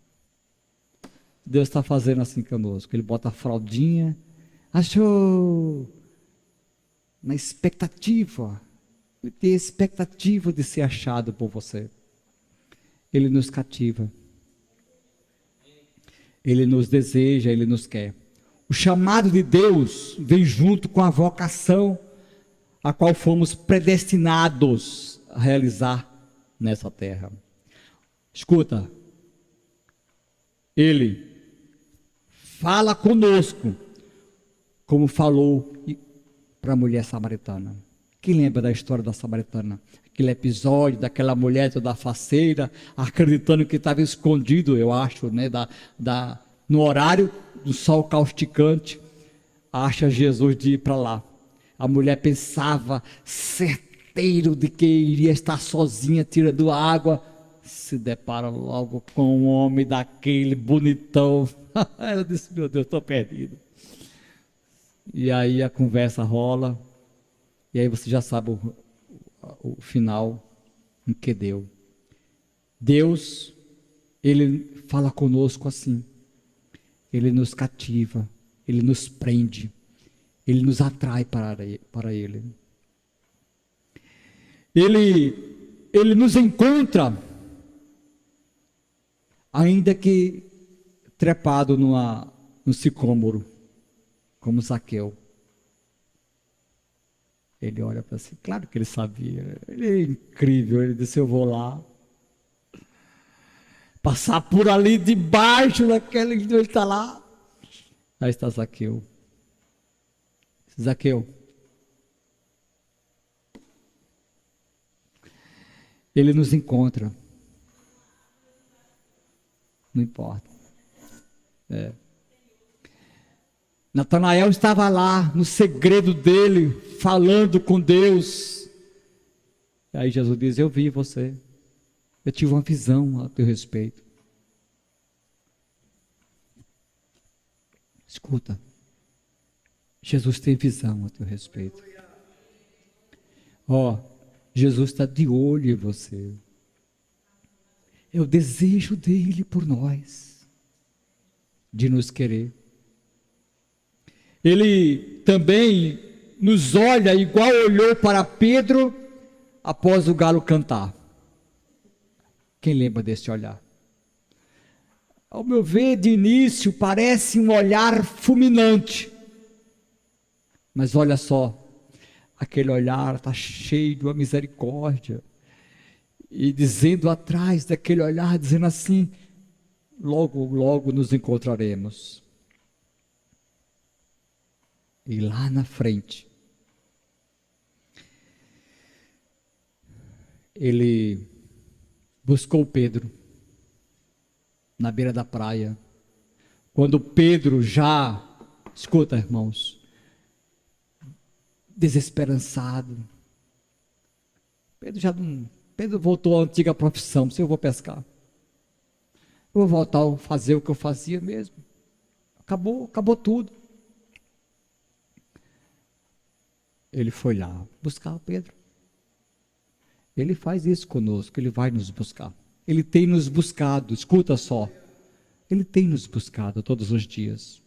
Deus está fazendo assim conosco. Ele bota a fraldinha. Achou? Na expectativa. Ele tem expectativa de ser achado por você. Ele nos cativa. Ele nos deseja, Ele nos quer. O chamado de Deus vem junto com a vocação a qual fomos predestinados a realizar nessa terra. Escuta, Ele fala conosco como falou para a mulher samaritana. Quem lembra da história da samaritana? Aquele episódio daquela mulher toda faceira, acreditando que estava escondido, eu acho, né, no horário do sol causticante, acha Jesus de ir para lá. A mulher pensava, certeiro de que iria estar sozinha tirando água, se depara logo com um homem daquele bonitão. Ela disse: meu Deus, estou perdido. E aí a conversa rola, E aí você já sabe o final em que deu. Deus, Ele fala conosco assim. Ele nos cativa, Ele nos prende, Ele nos atrai para Ele. Ele nos encontra, ainda que trepado no sicômoro, como Zaqueu. Ele olha para si, claro que ele sabia, ele é incrível, ele disse, eu vou lá, passar por ali debaixo daquele, ele está lá. Aí está Zaqueu. Zaqueu. Ele nos encontra. Não importa. Natanael estava lá, no segredo dele, falando com Deus. Aí Jesus diz, eu vi você. Eu tive uma visão a teu respeito. Escuta. Jesus tem visão a teu respeito. Jesus está de olho em você. É o desejo dele por nós, de nos querer. Ele também nos olha igual olhou para Pedro após o galo cantar. Quem lembra desse olhar? Ao meu ver, de início, parece um olhar fulminante. Mas olha só, aquele olhar está cheio de uma misericórdia. E dizendo atrás daquele olhar, dizendo assim, logo, logo nos encontraremos. E lá na frente, ele buscou Pedro, na beira da praia. Quando Pedro já, escuta irmãos, desesperançado, Pedro voltou à antiga profissão, eu vou pescar, eu vou voltar a fazer o que eu fazia mesmo, acabou tudo. Ele foi lá buscar o Pedro. Ele faz isso conosco, ele vai nos buscar. Ele tem nos buscado, escuta só. Ele tem nos buscado todos os dias.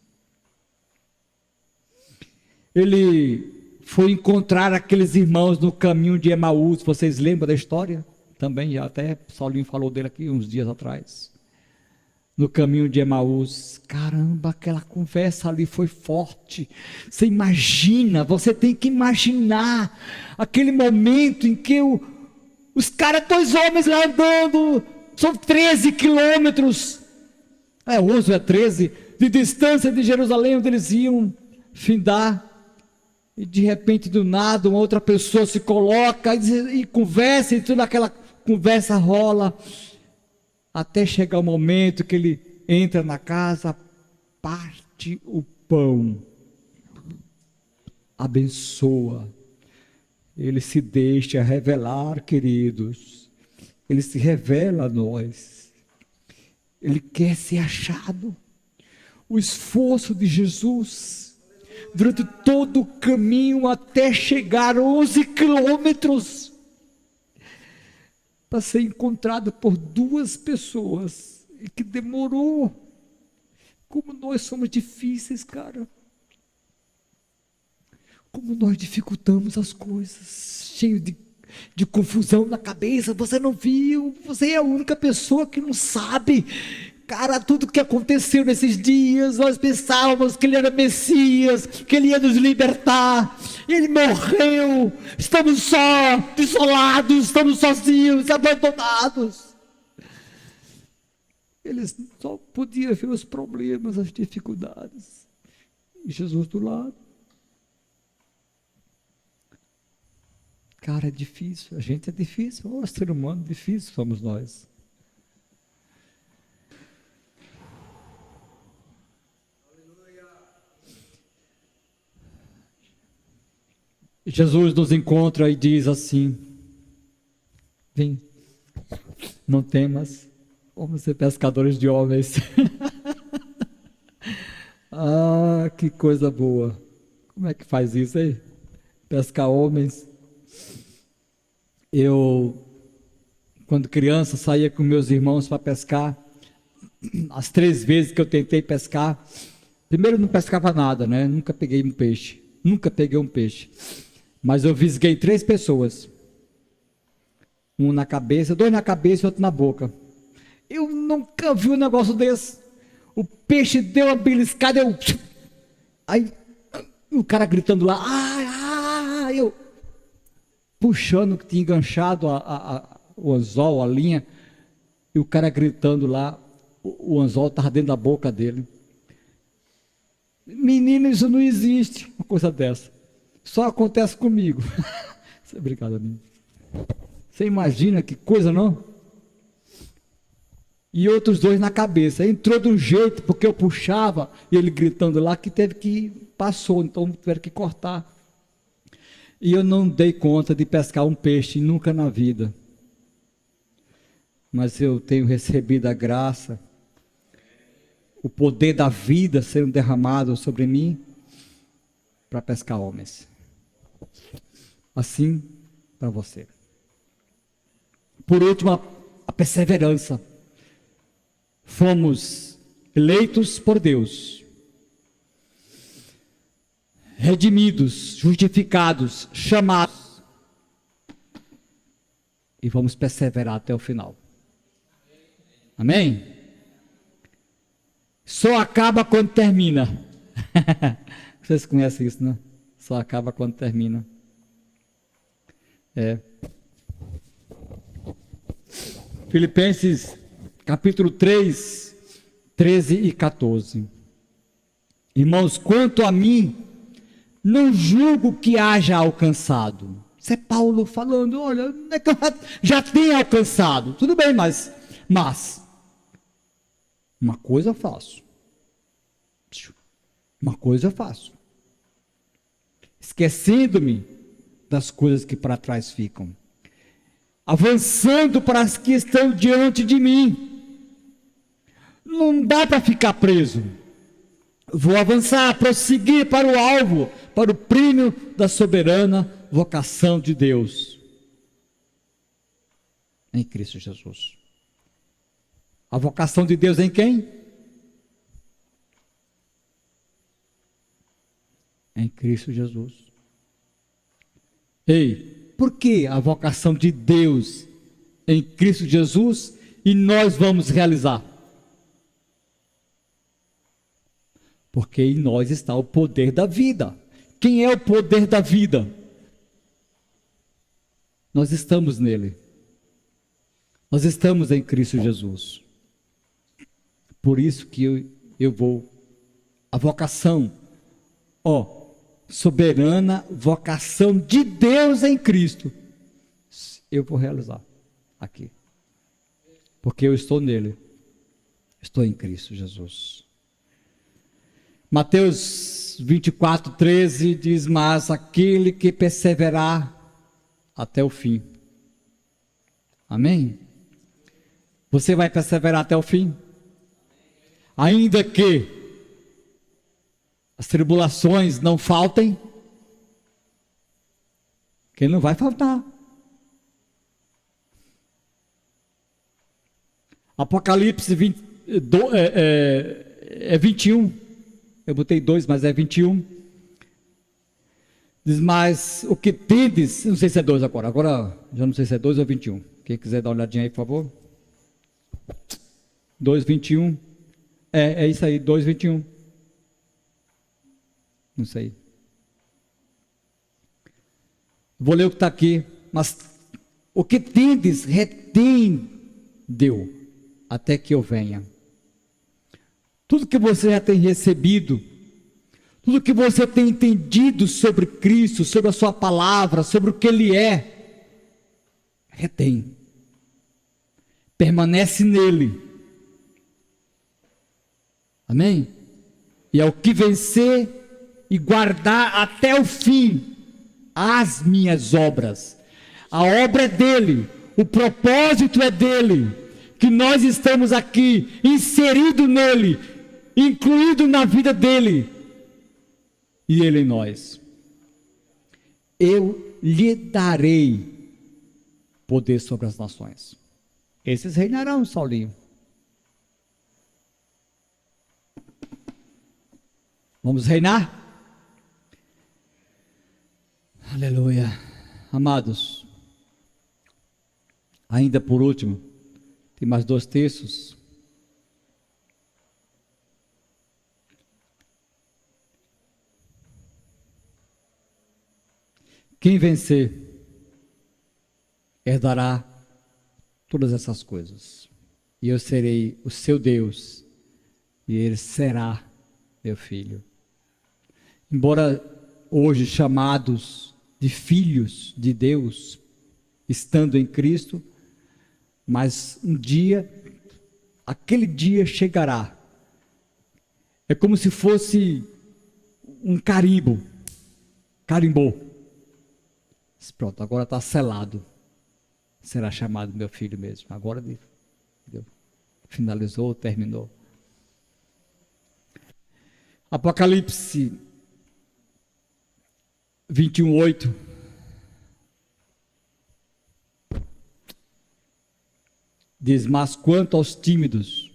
Ele foi encontrar aqueles irmãos no caminho de Emaús. Vocês lembram da história? Também, até Saulinho falou dele aqui uns dias atrás. No caminho de Emaús, caramba, aquela conversa ali foi forte. Você imagina, você tem que imaginar aquele momento em que os caras, 2 homens lá andando, são 13 quilômetros, 11 ou 13, de distância de Jerusalém, onde eles iam findar, e de repente do nada uma outra pessoa se coloca e conversa, e toda aquela conversa rola, até chegar o momento que ele entra na casa, parte o pão, abençoa, ele se deixa revelar, queridos, ele se revela a nós, ele quer ser achado. O esforço de Jesus, durante todo o caminho até chegar 11 quilômetros, para ser encontrado por 2 pessoas, e que demorou. Como nós somos difíceis, cara. Como nós dificultamos as coisas, cheio de confusão na cabeça. Você não viu, você é a única pessoa que não sabe. Cara, tudo que aconteceu nesses dias, nós pensávamos que ele era Messias, que ele ia nos libertar, ele morreu, estamos só, desolados, estamos sozinhos, abandonados. Eles só podiam ver os problemas, as dificuldades, e Jesus do lado. Cara, é difícil, a gente é difícil, o ser humano difícil somos nós. Jesus nos encontra e diz assim, vem, não temas, vamos ser pescadores de homens. Ah, que coisa boa. Como é que faz isso aí? pescar homens. Eu, quando criança, saía com meus irmãos para pescar. As 3 vezes que eu tentei pescar, primeiro não pescava nada, né? Nunca peguei um peixe. Mas eu fisguei 3 pessoas. Um na cabeça, 2 na cabeça e outro na boca. Eu nunca vi um negócio desse. O peixe deu uma beliscada, aí o cara gritando lá, eu puxando que tinha enganchado o anzol, a linha, e o cara gritando lá, o anzol estava dentro da boca dele. Menino, isso não existe, uma coisa dessa. Só acontece comigo. Obrigado, amigo. Você imagina que coisa, não? E outros 2 na cabeça. Entrou de um jeito, porque eu puxava, e ele gritando lá, que passou, então tiveram que cortar. E eu não dei conta de pescar um peixe, nunca na vida. Mas eu tenho recebido a graça, o poder da vida sendo derramado sobre mim, para pescar homens. Assim, para você. Por último, a perseverança. Fomos eleitos por Deus, redimidos, justificados, chamados, e vamos perseverar até o final. Amém? Só acaba quando termina. Vocês conhecem isso, né? Só acaba quando termina. Filipenses capítulo 3, 13 e 14. Irmãos, quanto a mim, não julgo que haja alcançado. Isso é Paulo falando, olha, não é que eu já tenho alcançado. Tudo bem, mas uma coisa eu faço. Esquecendo-me das coisas que para trás ficam, avançando para as que estão diante de mim. Não dá para ficar preso. Vou avançar, prosseguir para o alvo, para o prêmio da soberana vocação de Deus em Cristo Jesus. A vocação de Deus em quem? Em Cristo Jesus. Ei, por que a vocação de Deus em Cristo Jesus e nós vamos realizar? Porque em nós está o poder da vida. Quem é o poder da vida? Nós estamos nele. Nós estamos em Cristo Jesus. Por isso que eu vou. A vocação, soberana vocação de Deus em Cristo, eu vou realizar aqui. Porque eu estou nele. Estou em Cristo Jesus. Mateus 24, 13 diz, mas aquele que perseverar até o fim. Amém? Você vai perseverar até o fim? Ainda que as tribulações não faltem, que não vai faltar. Apocalipse 21. Eu botei 2, mas é 21. Diz, mas o que tendes, não sei se é 2 agora já não sei se é 2 ou 21. Quem quiser dar uma olhadinha aí, por favor. 2, 21. É isso aí, 2, 21. Não sei. Vou ler o que está aqui. Mas o que tendes, retém-deu até que eu venha. Tudo que você já tem recebido, tudo que você tem entendido sobre Cristo, sobre a sua palavra, sobre o que Ele é, retém. Permanece nele. Amém? E ao que vencer e guardar até o fim as minhas obras. A obra é dele, o propósito é dele, que nós estamos aqui, inserido nele, incluído na vida dele, e ele em nós. eu lhe darei poder sobre as nações. Esses reinarão, Saulinho. Vamos reinar? Aleluia. Amados, ainda por último, tem mais 2 textos. Quem vencer herdará todas essas coisas. E eu serei o seu Deus, e ele será meu filho. Embora hoje chamados de filhos de Deus, estando em Cristo, mas um dia, aquele dia chegará. É como se fosse um carimbo, carimbou. Pronto, agora está selado. Será chamado meu filho mesmo. Agora finalizou, terminou. Apocalipse 21:8. Diz: mas quanto aos tímidos,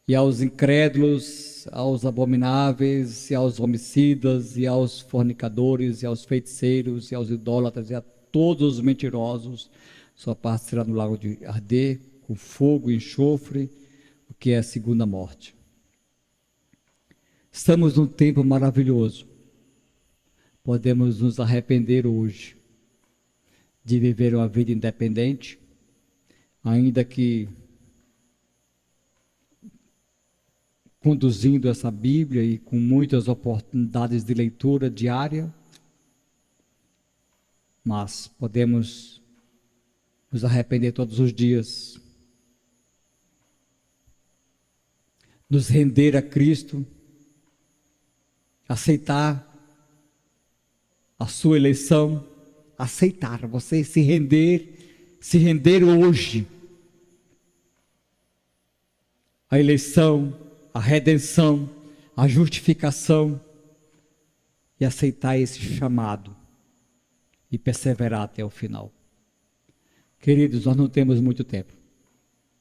e aos incrédulos, aos abomináveis, e aos homicidas, e aos fornicadores, e aos feiticeiros, e aos idólatras, e a todos os mentirosos, sua parte será no lago de arder, com fogo e enxofre, o que é a segunda morte. Estamos num tempo maravilhoso. Podemos nos arrepender hoje de viver uma vida independente, ainda que conduzindo essa Bíblia e com muitas oportunidades de leitura diária, mas podemos nos arrepender todos os dias, nos render a Cristo, aceitar a sua eleição, aceitar, você se render hoje, a eleição, a redenção, a justificação, e aceitar esse chamado e perseverar até o final. Queridos, nós não temos muito tempo,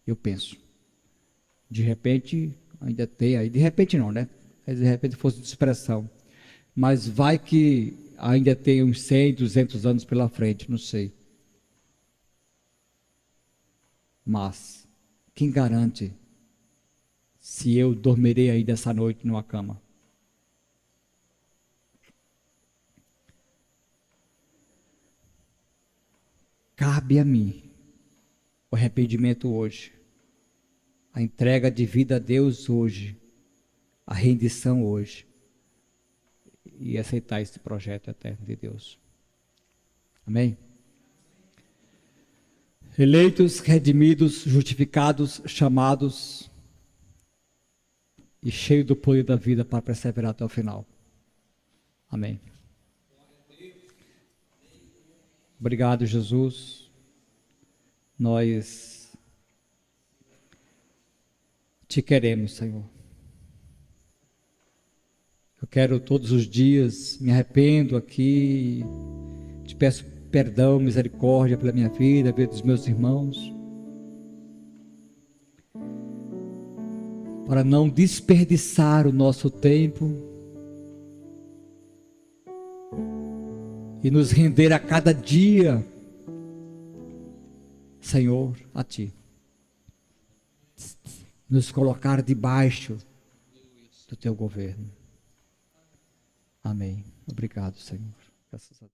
eu penso. De repente, ainda tem aí, de repente não, né? De repente fosse de expressão, mas vai que ainda tem uns 100, 200 anos pela frente, não sei. Mas quem garante se eu dormirei aí dessa noite numa cama? Cabe a mim o arrependimento hoje, a entrega de vida a Deus hoje, a rendição hoje, e aceitar esse projeto eterno de Deus. Amém? Eleitos, redimidos, justificados, chamados e cheios do poder da vida para perseverar até o final. Amém. Obrigado, Jesus. Nós te queremos, Senhor. Eu quero todos os dias, me arrependo aqui, te peço perdão, misericórdia pela minha vida, a vida dos meus irmãos, para não desperdiçar o nosso tempo e nos render a cada dia, Senhor, a Ti. Nos colocar debaixo do Teu governo. Amém. Obrigado, Senhor. Graças a Deus.